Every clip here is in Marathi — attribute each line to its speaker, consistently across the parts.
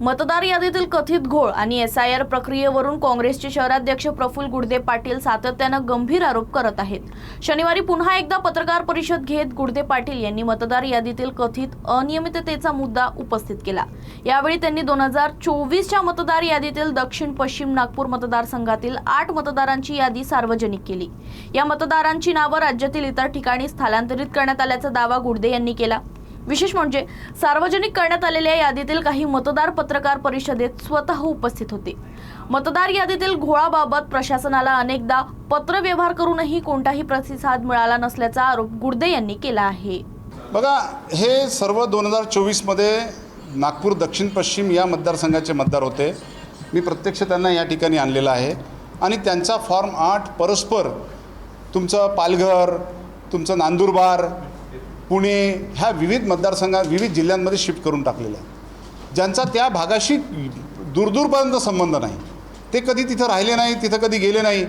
Speaker 1: मतदार यादीतील कथित घोळ आणि एसआयआर प्रक्रियेवरून काँग्रेसचे शहराध्यक्ष प्रफुल्ल गुडदे पाटील सातत्यानं गंभीर आरोप करत आहेत। शनिवारी पुन्हा एकदा पत्रकार परिषद घेत गुडदे पाटील यांनी मतदार यादीतील कथित अनियमिततेचा मुद्दा उपस्थित केला। यावेळी त्यांनी 2024च्या मतदार यादीतील दक्षिण पश्चिम नागपूर मतदारसंघातील 8 मतदारांची यादी सार्वजनिक केली। या मतदारांची नावे राज्यातील इतर ठिकाणी स्थलांतरित करण्यात आल्याचा दावा गुडदे यांनी केला। विशेष म्हणजे सार्वजनिक करण्यात आलेल्या यादीतील काही मतदार पत्रकार परिषदेत स्वतः उपस्थित होते। मतदार यादीतील घोळाबाबत प्रशासनाला अनेकदा पत्रव्यवहार करूनही कोणताही प्रतिसाद मिळाला नसल्याचा आरोप गुडदे यांनी केला आहे।
Speaker 2: बघा, हे सर्व 2024 मध्ये नागपूर दक्षिण पश्चिम या मतदारसंघाचे मतदार होते। मी प्रत्यक्ष त्यांना या ठिकाणी आणलेला आहे आणि त्यांचा फॉर्म 8 परस्पर तुमचं पालघर, तुमचं नांदुरबार, पुणे ह्या विविध मतदारसंघात विविध जिल्ह्यांमध्ये शिफ्ट करून टाकलेलं आहे, ज्यांचा त्या भागाशी दूरपर्यंत संबंध नाही। ते कधी तिथं राहिले नाही, तिथं कधी गेले नाही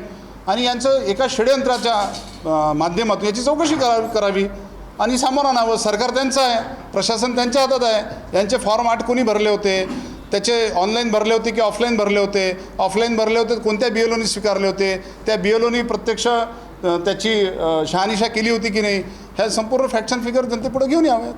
Speaker 2: आणि यांचं एका षडयंत्राच्या माध्यमातून याची चौकशी करावी आणि सामोरं आणावं। सरकार त्यांचं आहे, प्रशासन त्यांच्या हातात आहे। यांचे फॉर्म 8 कोणी भरले होते, त्याचे ऑनलाईन भरले होते की ऑफलाईन भरले होते, ऑफलाईन भरले होते कोणत्या BLOनी स्वीकारले होते, त्या BLOनी प्रत्यक्ष त्याची शहानिशा केली होती की नाही, ह्या संपूर्ण फॅक्ट्स अँड फिगर जनतेपुढे घेऊन याव्यात।